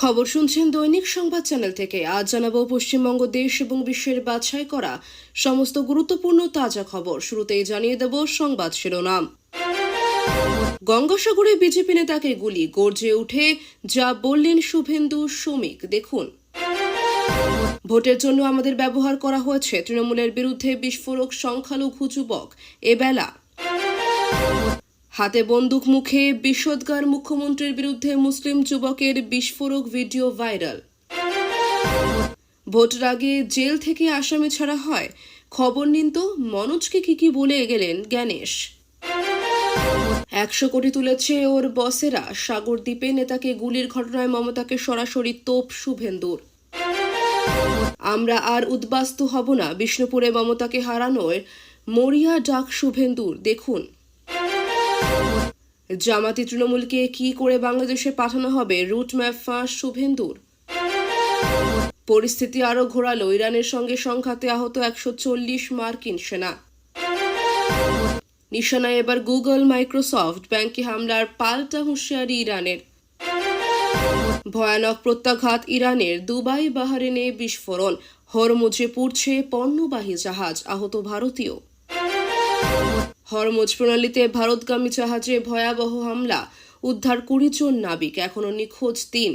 খবর শুনছেন দৈনিক সংবাদ চ্যানেল থেকে। আজ জানাবো পশ্চিমবঙ্গ দেশ এবং বিশ্বের বাছাই করা সমস্ত গুরুত্বপূর্ণ তাজা খবর। শুরুতেই জানিয়ে দেব সংবাদ শিরোনাম। গঙ্গাসাগরে বিজেপি নেতাকে গুলি, গর্জে উঠে যা বললেন শুভেন্দু শ্রমিক। দেখুন। ভোটের জন্য আমাদের ব্যবহার করা হয়েছে, তৃণমূলের বিরুদ্ধে বিস্ফোরক সংখ্যালঘু যুবক এবেলা। হাতে বন্দুক মুখে বিষোদগার মুখ্যমন্ত্রীর বিরুদ্ধে মুসলিম যুবকের বিস্ফোরক ভিডিও ভাইরাল। ভোটের আগে জেল থেকে আসামি ছাড়া হয়, খবর নিন তো মনোজকে কি বলে গেলেন জ্ঞানেশ। 100 কোটি তুলেছে ওর বসেরা, সাগরদ্বীপে নেতাকে গুলির ঘটনায় মমতাকে সরাসরি তোপ শুভেন্দুর। আমরা আর উদ্বাস্তু হব না, বিষ্ণুপুরে মমতাকে হারানোর মরিয়া ডাক শুভেন্দুর। দেখুন। জামাতি তৃণমূলকে কি করে বাংলাদেশে পাঠানো হবে, রুটম্যাপ ফাঁস শুভেন্দুর। পরিস্থিতি আরও ঘোরালো, ইরানের সঙ্গে সংঘাতে আহত 140 মার্কিন সেনা। নিশানায় এবার গুগল, মাইক্রোসফট, ব্যাংকে হামলার পাল্টা হুঁশিয়ারি ইরানের। ভয়ানক প্রত্যাঘাত ইরানের, দুবাই বাহরেনে বিস্ফোরণ, হরমুজে পুড়ছে পণ্যবাহী জাহাজ, আহত ভারতীয়। হরমুজ প্রণালীতে ভারতগামী জাহাজে ভয়াবহ হামলা, উদ্ধার 20 জন নাবিক, এখনো নিখোঁজ 3।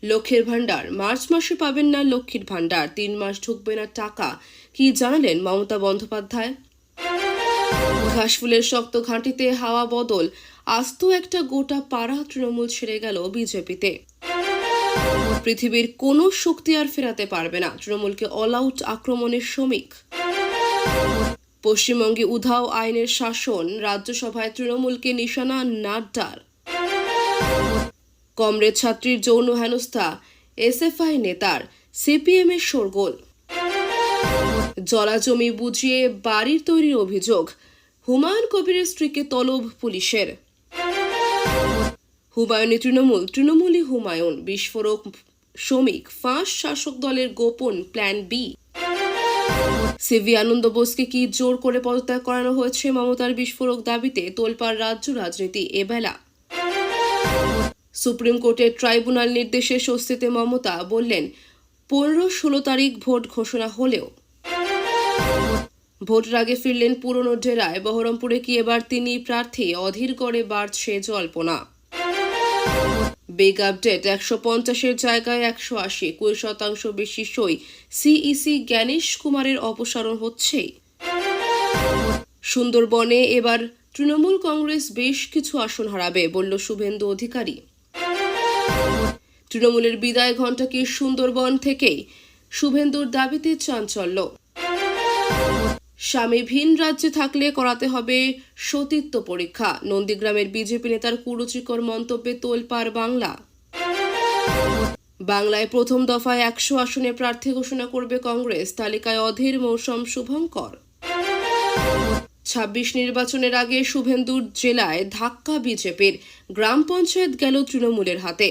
লক্ষ্মীর ভান্ডার, মার্চ মাসে পাবেন না লক্ষ্মীর ভান্ডার, 3 মাস ঢুকবে না টাকা, কি জানালেন মমতা বন্দ্যোপাধ্যায়। ঘাসফুলের শক্ত ঘাঁটিতে হাওয়া বদল, আস্ত একটা গোটা পাড়া তৃণমূল ছেড়ে গেল বিজেপিতে। পৃথিবীর কোনো শক্তি আর ফেরাতে পারবে না, তৃণমূলকে অল আউট আক্রমণের শ্রমিক। পশ্চিমবঙ্গে উধাও আইনের শাসন, রাজ্যসভায় তৃণমূলকে নিশানা নাড্ডার। কমরেড ছাত্রীর যৌন হেনস্থা, এসএফআই নেতার, সিপিএম এর শোরগোল। জলাজমি বুঝিয়ে বাড়ির তৈরির অভিযোগ, হুমায়ুন কবিরের স্ত্রীকে তলব পুলিশের। হুমায়ুনে তৃণমূলই হুমায়ুন, বিস্ফোরক শ্রমিক ফাঁস, শাসক দলের গোপন প্ল্যান বি। সিভি আনন্দ বোসকে কি জোর করে পদত্যাগ করানো হয়েছে, মমতার বিস্ফোরক দাবিতে তোলপাড় রাজ্য রাজনীতি এবেলা। সুপ্রিম কোর্টের ট্রাইব্যুনাল নির্দেশে স্বস্তিতে মমতা, বললেন 15-16 তারিখ ভোট ঘোষণা হলেও। ভোটের আগে ফিরলেন পুরনো ডেরায়, বহরমপুরে কি এবার তিনি প্রার্থী, অধীরগড়ে বাড়ছে জল্পনা। বিগ আপডেট, 150-এর জায়গায় 180, 20% বেশি সই, সিইসি জ্ঞানেশ কুমারের অপসারণ হচ্ছেই। সুন্দরবনে এবার তৃণমূল কংগ্রেস বেশ কিছু আসন হারাবে, বলল শুভেন্দু অধিকারী। তৃণমূলের বিদায় ঘণ্টা কি সুন্দরবন থেকেই, শুভেন্দুর দাবিতে চাঞ্চল্য। স্বামী ভিন রাজ্যে থাকলে করাতে হবে সতীত্ব পরীক্ষা, নন্দীগ্রামের বিজেপি নেতার কুরুচিকর মন্তব্যে তোলপাড় বাংলা। বাংলায় প্রথম দফায় 100 আসনে প্রার্থী ঘোষণা করবে কংগ্রেস, তালিকায় অধীর, মৌসুম, শুভঙ্কর। 26 নির্বাচনের আগে শুভেন্দুর জেলায় ধাক্কা বিজেপির, গ্রাম পঞ্চায়েত গেল তৃণমূলের হাতে।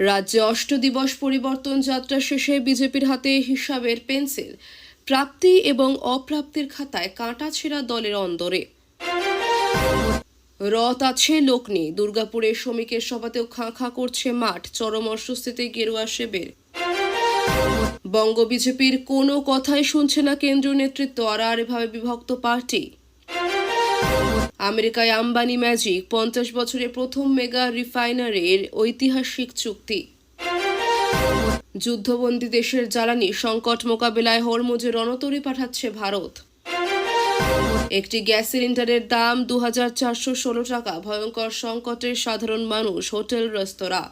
রাজ্যে অষ্টদিবস পরিবর্তন যাত্রা শেষে বিজেপির হাতে হিসাবের পেন্সিল, প্রাপ্তি এবং অপ্রাপ্তির খাতায় কাঁটা ছেঁড়া দলের অন্দরে। রথ আছে, লোক নেই, দুর্গাপুরে শ্রমিকের সভাতেও খাঁ করছে মাঠ, চরম অস্বস্তিতে গেরুয়া শিবির। বঙ্গ বিজেপির কোনো কথাই শুনছে না কেন্দ্রীয় নেতৃত্ব, আড়াআড়িভাবে বিভক্ত পার্টি। আমেরিকায় আম্বানি ম্যাজিক, 50 বছরে প্রথম মেগা রিফাইনারির ঐতিহাসিক চুক্তি। যুদ্ধবন্দী দেশের জ্বালানি সংকট মোকাবিলায় হরমুজে রণতরী পাঠাচ্ছে ভারত। একটি গ্যাস সিলিন্ডারের দাম 2416 টাকা, ভয়ঙ্কর সংকটে সাধারণ মানুষ, হোটেল রেস্তোরাঁ।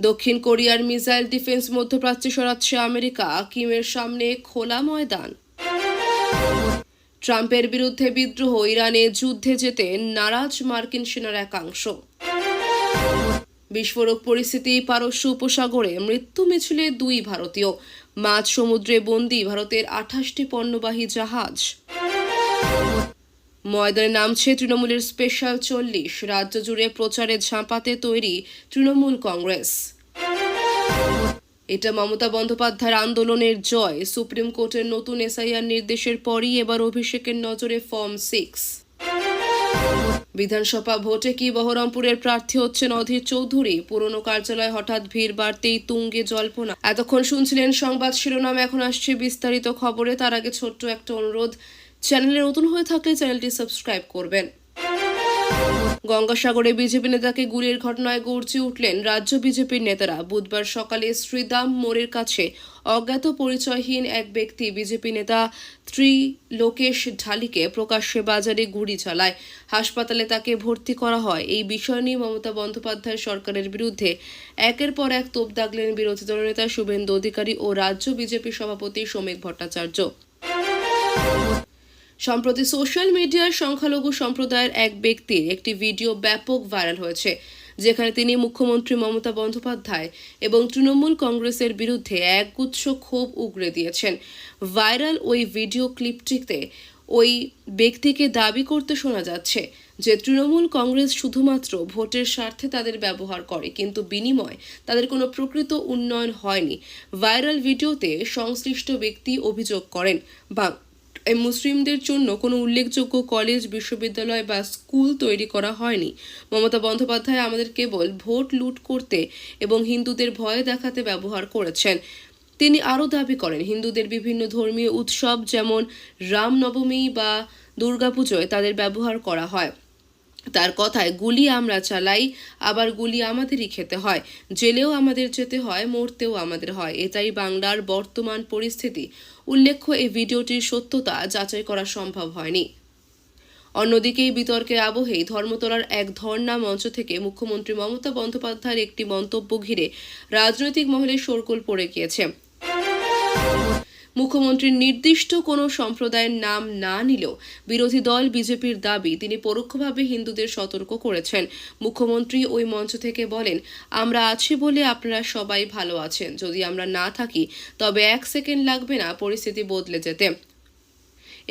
দক্ষিণ কোরিয়ার মিসাইল ডিফেন্স মধ্যপ্রাচ্যে সরাচ্ছে আমেরিকা, কিমের সামনে খোলা ময়দান। ট্রাম্পের বিরুদ্ধে বিদ্রোহ, ইরানে যুদ্ধে যেতে নারাজ মার্কিন সেনার একাংশ। বিস্ফোরক পরিস্থিতি পারস্য উপসাগরে, মৃত্যু মিছিলে 2 ভারতীয়, মাঝ সমুদ্রে বন্দী ভারতের 28টি পণ্যবাহী জাহাজ। ময়দানে নামছে তৃণমূলের স্পেশাল 40, রাজ্য জুড়ে প্রচারে ঝাঁপাতে তৈরি তৃণমূল কংগ্রেস। এটা মমতা বন্দ্যোপাধ্যায়ের আন্দোলনের জয়, সুপ্রিম কোর্টের নতুন এসআইআর নির্দেশের পরই এবার অভিষেকের নজরে ফর্ম 6। বিধানসভা ভোটে কি বহরমপুরের প্রার্থী হচ্ছেন অধীর চৌধুরী? পুরনো কার্যালয়ে হঠাৎ ভিড় বাড়তেই তুঙ্গে জল্পনা। এতক্ষণ শুনছিলেন সংবাদ শিরোনাম, এখন আসছে বিস্তারিত খবরে। তার আগে ছোট্ট একটা অনুরোধ, চ্যানেলে নতুন হয়ে থাকলে চ্যানেলটি সাবস্ক্রাইব করবেন। গঙ্গাসাগরে বিজেপি নেতাকে গুলির ঘটনায় গর্জে উঠলেন রাজ্য বিজেপির নেতারা। বুধবার সকালে শ্রীদাম মোড়ের কাছে অজ্ঞাত পরিচয়হীন এক ব্যক্তি বিজেপি নেতা ত্রিলোকেশ ঢালিকে প্রকাশ্যে বাজারে গুলি চালায়। হাসপাতালে তাকে ভর্তি করা হয়। এই বিষয় নিয়ে মমতা বন্দ্যোপাধ্যায় সরকারের বিরুদ্ধে একের পর এক তোপ দাগলেন বিরোধী দলনেতা শুভেন্দু অধিকারী ও রাজ্য বিজেপি সভাপতি শ্রমিক ভট্টাচার্য। সম্প্রতি সোশ্যাল মিডিয়ায় সংখ্যালঘু সম্প্রদায়ের এক ব্যক্তির একটি ভিডিও ব্যাপক ভাইরাল হয়েছে, যেখানে তিনি মুখ্যমন্ত্রী মমতা বন্দ্যোপাধ্যায় এবং তৃণমূল কংগ্রেসের বিরুদ্ধে একগুচ্ছ ক্ষোভ উগরে দিয়েছেন। ভাইরাল ওই ভিডিও ক্লিপটিতে ওই ব্যক্তিকে দাবি করতে শোনা যাচ্ছে যে তৃণমূল কংগ্রেস শুধুমাত্র ভোটের স্বার্থে তাদের ব্যবহার করে, কিন্তু বিনিময়ে তাদের কোনো প্রকৃত উন্নয়ন হয়নি। ভাইরাল ভিডিওতে সংশ্লিষ্ট ব্যক্তি অভিযোগ করেন, মুসলিমদের জন্য কোনো উল্লেখযোগ্য কলেজ, বিশ্ববিদ্যালয় বা স্কুল তৈরি করা হয়নি। মমতা বন্দ্যোপাধ্যায় আমাদের কেবল ভোট লুট করতে এবং হিন্দুদের ভয় দেখাতে ব্যবহার করেছেন। তিনি আরও দাবি করেন, হিন্দুদের বিভিন্ন ধর্মীয় উৎসব যেমন রামনবমী বা দুর্গাপুজোয় তাদের ব্যবহার করা হয়। তার কথায়, গুলি আমরা চালাই, আবার গুলি আমাদেরই খেতে হয়, জেলেও আমাদের যেতে হয়, মরতেও আমাদের হয়। এটাই বাংলার বর্তমান পরিস্থিতি। উল্লেখ্য, এই ভিডিওটির সত্যতা যাচাই করা সম্ভব হয়নি। অন্যদিকে এই বিতর্কের আবহেই ধর্মতলার এক ধর্ণা মঞ্চ থেকে মুখ্যমন্ত্রী মমতা বন্দ্যোপাধ্যায়ের একটি মন্তব্য ঘিরে রাজনৈতিক মহলে শোরগোল পড়ে গিয়েছে। মুখ্যমন্ত্রীর নির্দিষ্ট কোনো সম্প্রদায়ের নাম না নিলেও বিরোধী দল বিজেপির দাবি তিনি পরোক্ষভাবে হিন্দুদের সতর্ক করেছেন। মুখ্যমন্ত্রী ওই মঞ্চ থেকে বলেন, আমরা আছি বলে আপনারা সবাই ভালো আছেন, যদি আমরা না থাকি তবে 1 সেকেন্ড লাগবে না পরিস্থিতি বদলে যেতে।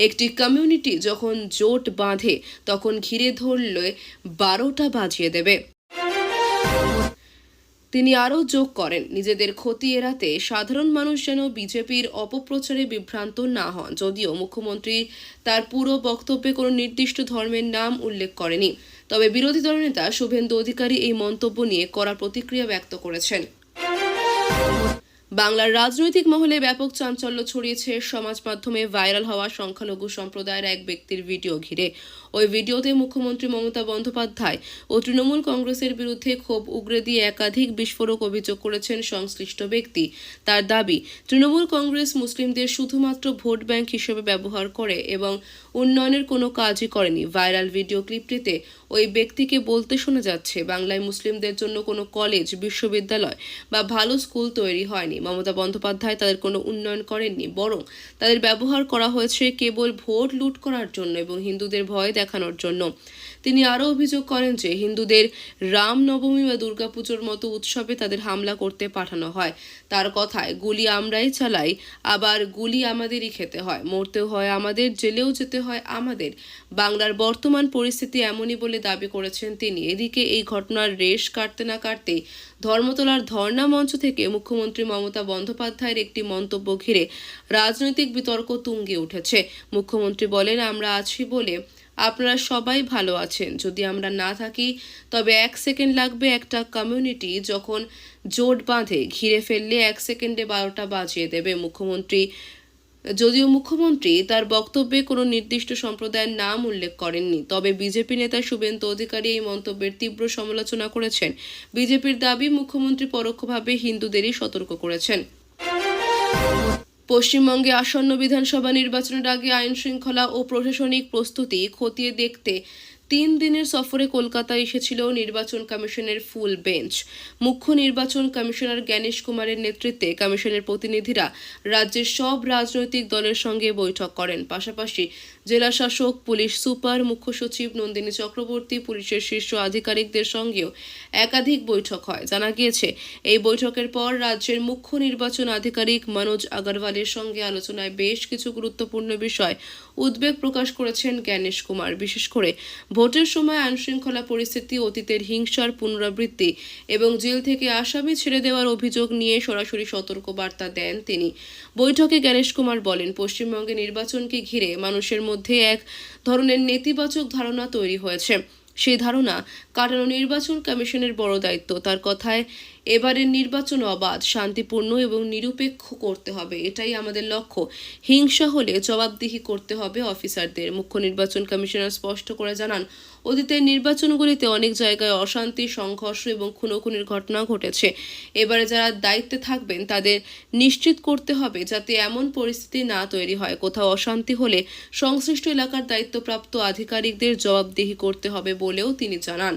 একটি কমিউনিটি যখন জোট বাঁধে তখন ঘিরে ধরলে 12টা বাজিয়ে দেবে। তিনি আরও যোগ করেন, নিজেদের ক্ষতি এড়াতে সাধারণ মানুষ যেন বিজেপির অপপ্রচারে বিভ্রান্ত না হন। যদিও মুখ্যমন্ত্রী তার পুরো বক্তব্যে কোনো নির্দিষ্ট ধর্মের নাম উল্লেখ করেনি, তবে বিরোধী দলনেতা শুভেন্দু অধিকারী এই মন্তব্য নিয়ে কড়া প্রতিক্রিয়া ব্যক্ত করেছেন। বাংলার রাজনৈতিক মহলে ব্যাপক চাঞ্চল্য ছড়িয়েছে সমাজ মাধ্যমে ভাইরাল হওয়া সংখ্যালঘু সম্প্রদায়ের এক ব্যক্তির ভিডিও ঘিরে। ওই ভিডিওতে মুখ্যমন্ত্রী মমতা বন্দ্যোপাধ্যায় ও তৃণমূল কংগ্রেসের বিরুদ্ধে ক্ষোভ উগরে দিয়ে একাধিক বিস্ফোরক অভিযোগ করেছেন সংশ্লিষ্ট ব্যক্তি। তার দাবি, তৃণমূল কংগ্রেস মুসলিমদের শুধুমাত্র ভোট ব্যাংক হিসেবে ব্যবহার করে এবং উন্নয়নের কোনো কাজই করেনি। ভাইরাল ভিডিও ক্লিপটিতে ওই ব্যক্তিকে বলতে শোনা যাচ্ছে, বাংলায় মুসলিমদের জন্য কোনো কলেজ, বিশ্ববিদ্যালয় বা ভালো স্কুল তৈরি হয়নি। মমতা বন্দ্যোপাধ্যায় তাদের কোনো উন্নয়ন করেননি, বরং তাদের ব্যবহার করা হয়েছে কেবল ভোট লুট করার জন্য এবং হিন্দুদের ভয় দেখানোর জন্য। তিনি আরও অভিযোগ করেন যে হিন্দুদের রামনবমী বা দুর্গাপুজোর মতো উৎসবে তাদের হামলা করতে পাঠানো হয়। তার কথায়, গুলি আমরাই চালাই, আবার গুলি আমাদেরই খেতে হয়, মরতেও হয় আমাদের, জেলেও যেতে হয় আমাদের। বাংলার বর্তমান পরিস্থিতি এমনই বলে দাবি করেছেন তিনি। এদিকে এই ঘটনার রেশ কাটতে না কাটতেই ধর্মতলার ধর্ণা মঞ্চ থেকে মুখ্যমন্ত্রী মমতা বন্দ্যোপাধ্যায়ের একটি মন্তব্য ঘিরে রাজনৈতিক বিতর্ক তুঙ্গে উঠেছে। মুখ্যমন্ত্রী বলেন, আমরা আছি বলে আপনারা সবাই ভালো আছেন, যদি আমরা না থাকি তবে 1 সেকেন্ড লাগবে। একটা কমিউনিটি যখন জোট বাঁধে ঘিরে ফেললে 1 সেকেন্ডে 12টা বাজিয়ে দেবে। যদিও মুখ্যমন্ত্রী তার বক্তব্যে কোনো নির্দিষ্ট সম্প্রদায়ের নাম উল্লেখ করেননি, তবে বিজেপি নেতা শুভেন্দু অধিকারী এই মন্তব্যের তীব্র সমালোচনা করেছেন। বিজেপির দাবি, মুখ্যমন্ত্রী পরোক্ষভাবে হিন্দুদেরই সতর্ক করেছেন। পশ্চিমবঙ্গে আসন্ন বিধানসভা নির্বাচনের আগে আইন শৃঙ্খলা ও প্রশাসনিক প্রস্তুতি খতিয়ে দেখতে 3 দিনের সফরে কলকাতায় এসেছিল নির্বাচন কমিশনের ফুল বেঞ্চ। মুখ্য নির্বাচন কমিশনার জ্ঞানেশ কুমারের নেতৃত্বে কমিশনের প্রতিনিধিরা রাজ্যের সব রাজনৈতিক দলের সঙ্গে বৈঠক করেন। পাশাপাশি জেলা শাসক, পুলিশ সুপার, মুখ্য সচিব নন্দিনী চক্রবর্তী, পুলিশের শীর্ষ আধিকারিকদের সঙ্গেও একাধিক বৈঠক হয়। জানা গিয়েছে, এই বৈঠকের পর রাজ্যের মুখ্য নির্বাচন আধিকারিক মনোজ আগরওয়ালের সঙ্গে আলোচনায় বেশ কিছু গুরুত্বপূর্ণ বিষয় উদ্বেগ প্রকাশ করেছেন জ্ঞানেশ কুমার। বিশেষ করে ভোটের সময় আইনশৃঙ্খলা পরিস্থিতি, অতীতের হিংসার পুনরাবৃত্তি এবং জেল থেকে আসামি ছেড়ে দেওয়ার অভিযোগ নিয়ে সরাসরি সতর্কবার্তা দেন তিনি। বৈঠকে জ্ঞানেশ কুমার বলেন, পশ্চিমবঙ্গে নির্বাচনকে ঘিরে মানুষের মধ্যে এক ধরনের নেতিবাচক ধারণা তৈরি হয়েছে। সেই ধারণা কাটানো নির্বাচন কমিশনের বড় দায়িত্ব। তার কথায়, এবারের নির্বাচন অবাধ, শান্তিপূর্ণ এবং নিরপেক্ষ করতে হবে, এটাই আমাদের লক্ষ্য। হিংসা হলে জবাবদিহি করতে হবে অফিসারদের। মুখ্য নির্বাচন কমিশনার স্পষ্ট করে জানান, অতীতের নির্বাচনগুলিতে অনেক জায়গায় অশান্তি, সংঘর্ষ এবং খুনোখুনির ঘটনা ঘটেছে। এবারে যারা দায়িত্বে থাকবেন তাদের নিশ্চিত করতে হবে যাতে এমন পরিস্থিতি না তৈরি হয়। কোথাও অশান্তি হলে সংশ্লিষ্ট এলাকার দায়িত্বপ্রাপ্ত আধিকারিকদের জবাবদিহি করতে হবে বলেও তিনি জানান।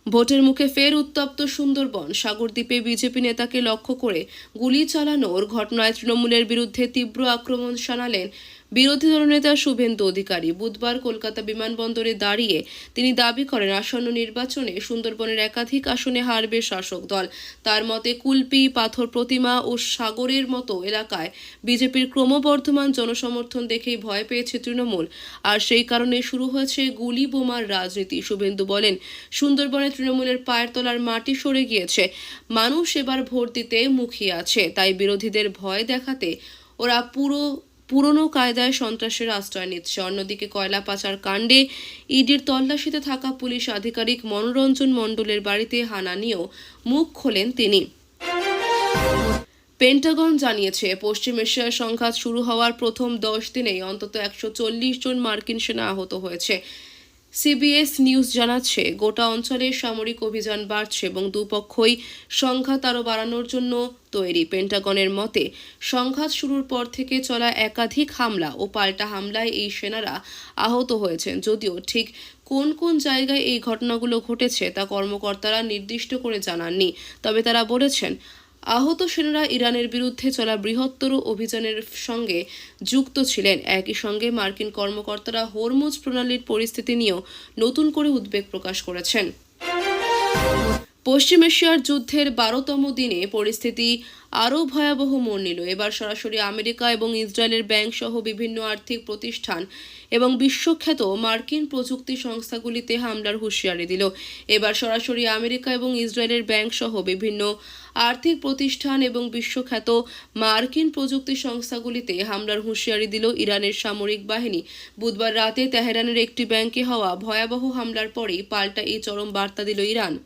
ভোটের মুখে ফের উত্তপ্ত সুন্দরবন। সাগরদ্বীপে বিজেপি নেতাকে লক্ষ্য করে গুলি চালানোর ঘটনায় তৃণমূলের বিরুদ্ধে তীব্র আক্রমণ শানালেন বিরোধী দলনেতা শুভেন্দু অধিকারী। বুধবার কলকাতা বিমানবন্দরে দাঁড়িয়ে তিনি দাবি করেন, আসন্ন নির্বাচনে সুন্দরবনের একাধিক আসনে হারবে শাসক দল। তার মতে, কুলপি, পাথর প্রতিমা ও সাগরের মতো এলাকায় বিজেপির ক্রমবর্ধমান জনসমর্থন দেখেই ভয় পেয়েছে তৃণমূল, আর সেই কারণে শুরু হয়েছে গুলি বোমার রাজনীতি। শুভেন্দু বলেন, সুন্দরবনে তৃণমূলের পায়ের তলার মাটি সরে গিয়েছে, মানুষ এবার ভোট দিতে মুখিয়ে আছে। তাই বিরোধীদের ভয় দেখাতে ওরা পুরনো কায়দায় সন্ত্রাসের আশ্রয় নিচ্ছে। অন্যদিকে কয়লা পাচার কাণ্ডে ইডির তল্লাশিতে থাকা পুলিশ আধিকারিক মনোরঞ্জন মণ্ডলের বাড়িতে হানা নিয়েও মুখ খোলেন তিনি। পেন্টাগন জানিয়েছে, পশ্চিম এশিয়ার সংঘাত শুরু হওয়ার প্রথম 10 দিনেই অন্তত 140 জন মার্কিন সেনা আহত হয়েছে। সিবিএস নিউজ জানাচ্ছে, গোটা অঞ্চলে সামরিক অভিযান বাড়ছে এবং দুপক্ষই সংঘাত আরও বাড়ানোর জন্য তৈরি। পেন্টাগনের মতে, সংঘাত শুরুর পর থেকে চলা একাধিক হামলা ও পাল্টা হামলায় এই সেনারা আহত হয়েছেন। যদিও ঠিক কোন কোন জায়গায় এই ঘটনাগুলো ঘটেছে তা কর্মকর্তারা নির্দিষ্ট করে জানাননি, তবে তারা বলেছেন, আহত সেনারা ইরানের বিরুদ্ধে চলা বৃহত্তর অভিযানের সঙ্গে যুক্ত ছিলেন। একই সঙ্গে মার্কিন কর্মকর্তারা হরমুজ প্রণালীর পরিস্থিতি নিয়েও নতুন করে উদ্বেগ প্রকাশ করেছেন। পশ্চিম এশিয়ার যুদ্ধের 12তম দিনে পরিস্থিতি আরও ভয়াবহ মোড় নিল। এবার সরাসরি আমেরিকা এবং ইসরায়েলের ব্যাংক সহ বিভিন্ন আর্থিক প্রতিষ্ঠান এবং বিশ্বখ্যাত মার্কিন প্রযুক্তি সংস্থাগুলিতে হামলার হুঁশিয়ারি দিল। এবার সরাসরি আমেরিকা এবং ইসরায়েলের ব্যাংক সহ বিভিন্ন আর্থিক প্রতিষ্ঠান এবং বিশ্বখ্যাত মার্কিন প্রযুক্তি সংস্থাগুলিতে হামলার হুঁশিয়ারি দিল ইরানের সামরিক বাহিনী। বুধবার রাতে তেহরানের একটি ব্যাংকে হওয়া ভয়াবহ হামলার পরেই পাল্টা এই চরম বার্তা দিল ইরান।